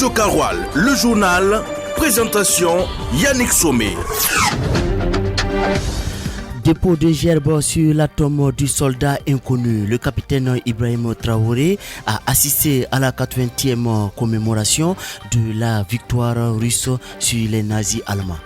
Radio Karoual, le journal, présentation Yannick Somé. Dépôt de gerbe sur la tombe du soldat inconnu. Le capitaine Ibrahim Traoré a assisté à la 80e commémoration de la victoire russe sur les nazis allemands.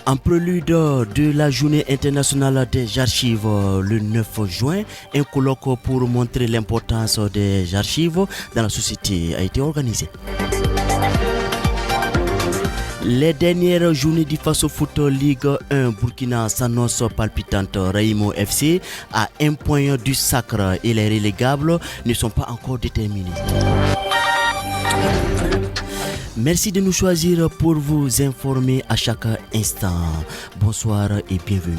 En prélude de la journée internationale des archives le 9 juin, un colloque pour montrer l'importance des archives dans la société a été organisé. Les dernières journées du Faso Foot Ligue 1 Burkina s'annoncent palpitantes. Raïmo FC à un point du sacre et les relégables ne sont pas encore déterminés. Merci de nous choisir pour vous informer à chaque instant. Bonsoir et bienvenue.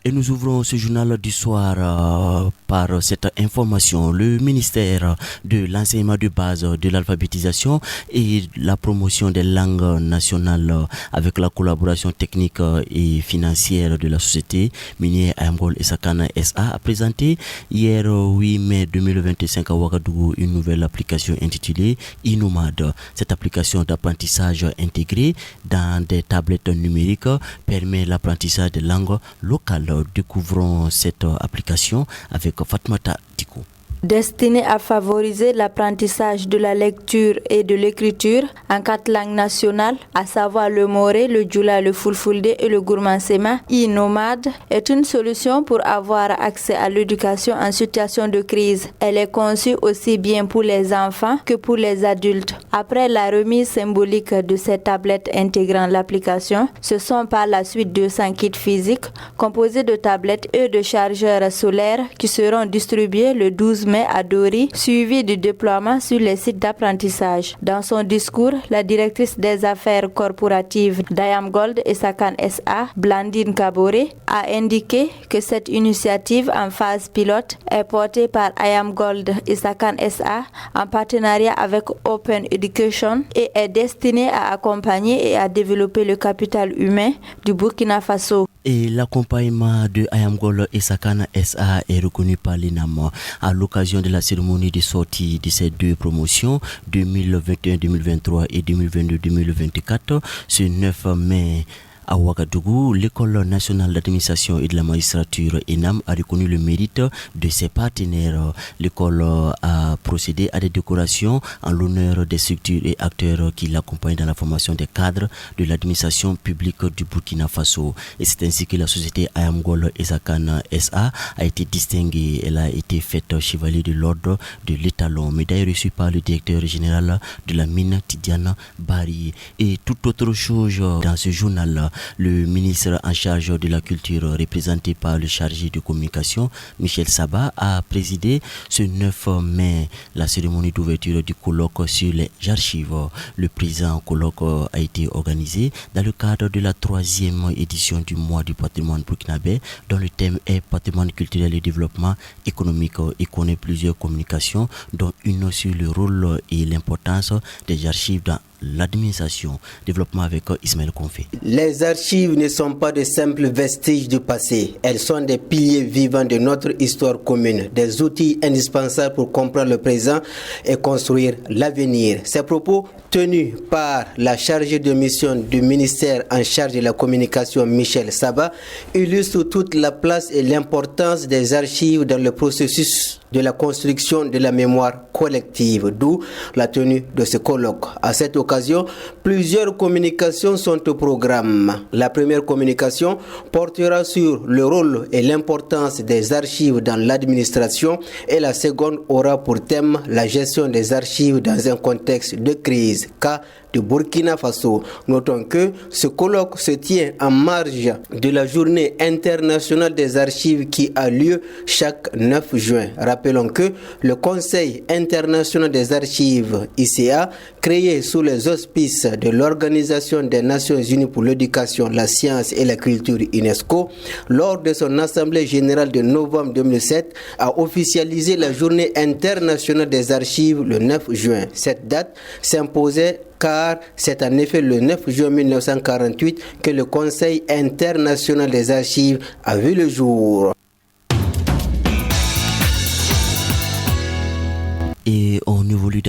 Et nous ouvrons ce journal du soir par cette information. Le ministère de l'enseignement de base, de l'alphabétisation et la promotion des langues nationales avec la collaboration technique et financière de la société minière Ayamgol et Sakana SA a présenté hier 8 mai 2025 à Ouagadougou une nouvelle application intitulée Inomad. Cette application d'apprentissage intégrée dans des tablettes numériques permet l'apprentissage des langues locales. Découvrons cette application avec Fatmata Tikou. Destinée à favoriser l'apprentissage de la lecture et de l'écriture en 4 langues nationales, à savoir le moré, le djoula, le fulfulde et le gourmansema, e-nomade est une solution pour avoir accès à l'éducation en situation de crise. Elle est conçue aussi bien pour les enfants que pour les adultes. Après la remise symbolique de ces tablettes intégrant l'application, ce sont par la suite 200 kits physiques composés de tablettes et de chargeurs solaires qui seront distribués le 12 mai à Dori, suivi du déploiement sur les sites d'apprentissage. Dans son discours, la directrice des affaires corporatives d'Ayamgold et Sakan SA, Blandine Kabore, a indiqué que cette initiative en phase pilote est portée par Ayamgold et Sakan SA en partenariat avec Open Education et est destinée à accompagner et à développer le capital humain du Burkina Faso. Et l'accompagnement de Ayamgol et Sakana SA est reconnu par l'INAM à l'occasion de la cérémonie de sortie de ces deux promotions 2021-2023 et 2022-2024 ce 9 mai. À Ouagadougou, l'École nationale d'administration et de la magistrature ENAM a reconnu le mérite de ses partenaires. L'école a procédé à des décorations en l'honneur des structures et acteurs qui l'accompagnent dans la formation des cadres de l'administration publique du Burkina Faso. Et c'est ainsi que la société Ayamgol et Sakan SA a été distinguée. Elle a été faite chevalier de l'ordre de l'étalon, médaille reçue par le directeur général de la mine Tidiane Bari. Et toute autre chose dans ce journal. Le ministre en charge de la culture, représenté par le chargé de communication, Michel Saba, a présidé ce 9 mai la cérémonie d'ouverture du colloque sur les archives. Le présent colloque a été organisé dans le cadre de la 3e édition du mois du patrimoine burkinabé, dont le thème est patrimoine culturel et développement économique. Il connaît plusieurs communications, dont une sur le rôle et l'importance des archives dans l'administration. Développement avec Ismaël Konfé. Les archives ne sont pas de simples vestiges du passé. Elles sont des piliers vivants de notre histoire commune, des outils indispensables pour comprendre le présent et construire l'avenir. Ces propos tenus par la chargée de mission du ministère en charge de la communication, Michel Saba, illustrent toute la place et l'importance des archives dans le processus de la construction de la mémoire collective, d'où la tenue de ce colloque. À cette occasion, plusieurs communications sont au programme. La première communication portera sur le rôle et l'importance des archives dans l'administration et la seconde aura pour thème la gestion des archives dans un contexte de crise, cas de Burkina Faso. Notons que ce colloque se tient en marge de la journée internationale des archives qui a lieu chaque 9 juin. Rappelons que le Conseil international des archives, ICA, créé sous les auspices de l'Organisation des Nations Unies pour l'éducation, la science et la culture UNESCO, lors de son assemblée générale de novembre 2007, a officialisé la journée internationale des archives le 9 juin. Cette date s'imposait car c'est en effet le 9 juin 1948 que le Conseil international des archives a vu le jour.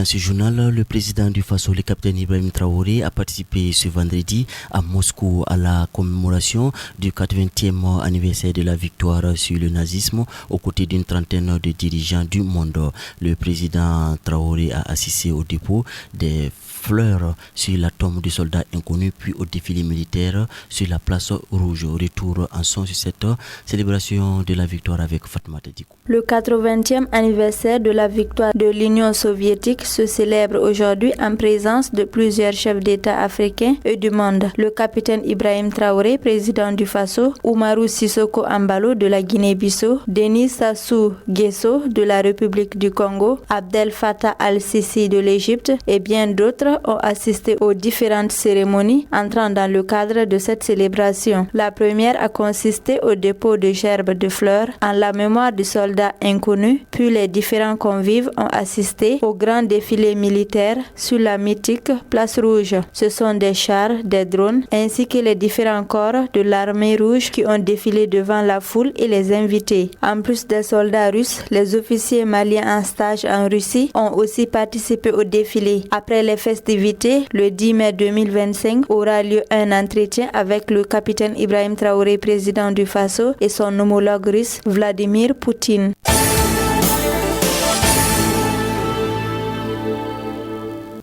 ce journal, le président du Faso, le capitaine Ibrahim Traoré, a participé ce vendredi à Moscou à la commémoration du 80e anniversaire de la victoire sur le nazisme aux côtés d'une trentaine de dirigeants du monde. Le président Traoré a assisté au dépôt des fleurs sur la tombe du soldat inconnu, puis au défilé militaire sur la place rouge. Retour en son sur cette célébration de la victoire avec Fatma Tadikou. Le 80e anniversaire de la victoire de l'Union soviétique se célèbre aujourd'hui en présence de plusieurs chefs d'État africains et du monde. Le capitaine Ibrahim Traoré, président du Faso, Oumarou Sissoko Embalo de la Guinée-Bissau, Denis Sassou Nguesso de la République du Congo, Abdel Fattah al-Sisi de l'Égypte et bien d'autres ont assisté aux différentes cérémonies entrant dans le cadre de cette célébration. La première a consisté au dépôt de gerbes de fleurs en la mémoire du soldat inconnu, puis les différents convives ont assisté au grand défilé militaire sur la mythique Place Rouge. Ce sont des chars, des drones, ainsi que les différents corps de l'armée rouge qui ont défilé devant la foule et les invités. En plus des soldats russes, les officiers maliens en stage en Russie ont aussi participé au défilé. Après les festivités, le 10 mai 2025 aura lieu un entretien avec le capitaine Ibrahim Traoré, président du Faso, et son homologue russe Vladimir Poutine.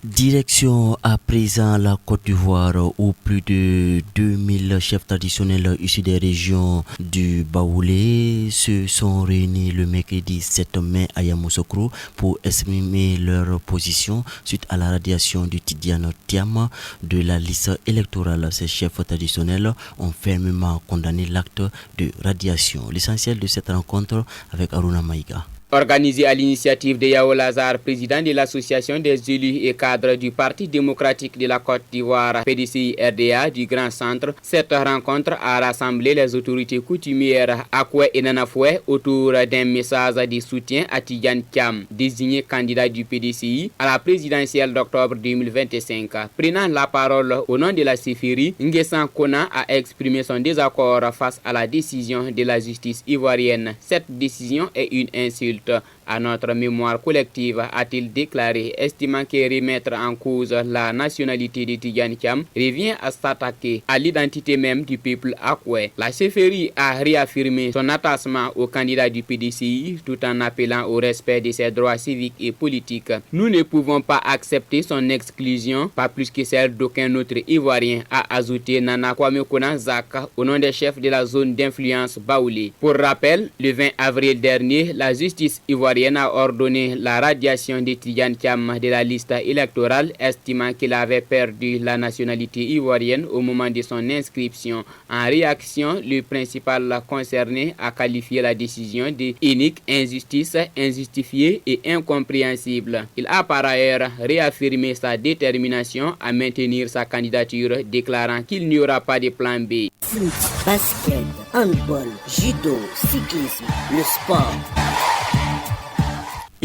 Direction à présent la Côte d'Ivoire où plus de 2000 chefs traditionnels issus des régions du Baoulé se sont réunis le mercredi 7 mai à Yamoussoukro pour exprimer leur position suite à la radiation du Tidiane Thiam de la liste électorale. Ces chefs traditionnels ont fermement condamné l'acte de radiation. L'essentiel de cette rencontre avec Aruna Maïga. Organisé à l'initiative de Yao Lazare, président de l'association des élus et cadres du Parti démocratique de la Côte d'Ivoire, PDCI-RDA du Grand Centre, cette rencontre a rassemblé les autorités coutumières Akwe et Nanafoué autour d'un message de soutien à Tidiane Thiam, désigné candidat du PDCI à la présidentielle d'octobre 2025. Prenant la parole au nom de la CFRI, Nguessan Kona a exprimé son désaccord face à la décision de la justice ivoirienne. Cette décision est une insulte à notre mémoire collective, a-t-il déclaré, estimant que remettre en cause la nationalité de Tidiane Thiam revient à s'attaquer à l'identité même du peuple akoué. La CFRI a réaffirmé son attachement au candidat du PDCI tout en appelant au respect de ses droits civiques et politiques. Nous ne pouvons pas accepter son exclusion, pas plus que celle d'aucun autre Ivoirien, a ajouté Nana Kwame Kona Zaka au nom des chefs de la zone d'influence Baoulé. Pour rappel, le 20 avril dernier, la justice ivoirienne a ordonné la radiation de Tidiane Thiam de la liste électorale, estimant qu'il avait perdu la nationalité ivoirienne au moment de son inscription. En réaction, le principal concerné a qualifié la décision de inique, injustice, injustifiée et incompréhensible. Il a par ailleurs réaffirmé sa détermination à maintenir sa candidature, déclarant qu'il n'y aura pas de plan B. Foot, basket, handball, judo, cyclisme, le sport.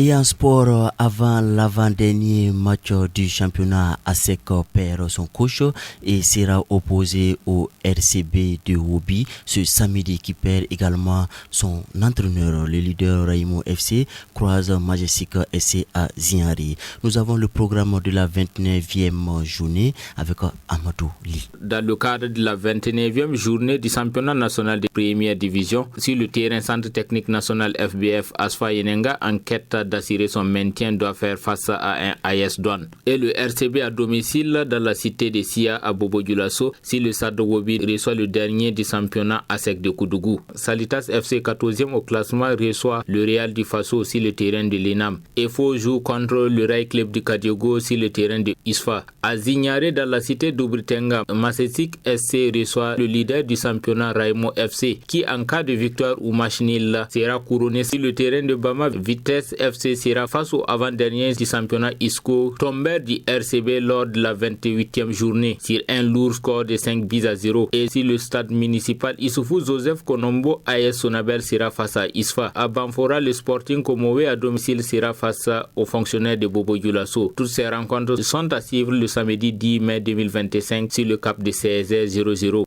Et en sport, avant l'avant-dernier match du championnat, ASEC perd son coach et sera opposé au RCB de Wobi ce samedi, qui perd également son entraîneur. Le leader Raimo FC croise Majestic SC à Zinari. Nous avons le programme de la 29e journée avec Amadou Li. Dans le cadre de la 29e journée du championnat national de première division, sur le terrain centre technique national FBF, Asfa Yenenga, en quête d'assurer son maintien, doit faire face à un AS Douane. Et le RCB à domicile dans la cité de Sia à Bobo Dioulasso, si le Stade Wobi reçoit le dernier du championnat ASEC de Koudougou. Salitas FC 14e au classement reçoit le Real du Faso sur le terrain de l'Enam. EFO joue contre le Rai Club du Kadiogo sur le terrain de Isfa. À Zignare dans la cité d'Obritenga, Massetic SC reçoit le leader du championnat Raimo FC, qui en cas de victoire ou match nul sera couronné sur le terrain de Bama. Vitesse FC sera face au avant-dernier du championnat ISCO, tombeur du RCB lors de la 28e journée sur un lourd score de 5-0. Et si le stade municipal Issoufou Joseph Konombo AS Sonabel sera face à Isfa. À Banfora, le Sporting Komowe à domicile sera face aux fonctionnaires de Bobo Dioulasso. Toutes ces rencontres sont à suivre le samedi 10 mai 2025 sur le cap de 16h00.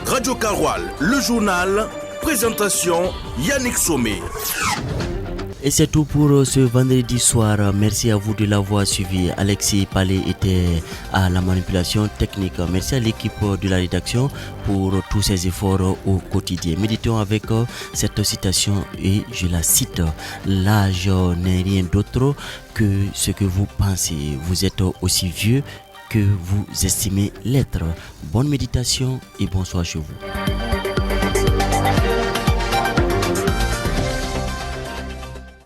Radio Karoual, le journal. Présentation Yannick Sommet. Et c'est tout pour ce vendredi soir. Merci à vous de l'avoir suivi. Alexis Palais était à la manipulation technique. Merci à l'équipe de la rédaction pour tous ces efforts au quotidien. Méditons avec cette citation et je la cite. L'âge n'est rien d'autre que ce que vous pensez. Vous êtes aussi vieux que vous estimez l'être. Bonne méditation et bonsoir chez vous.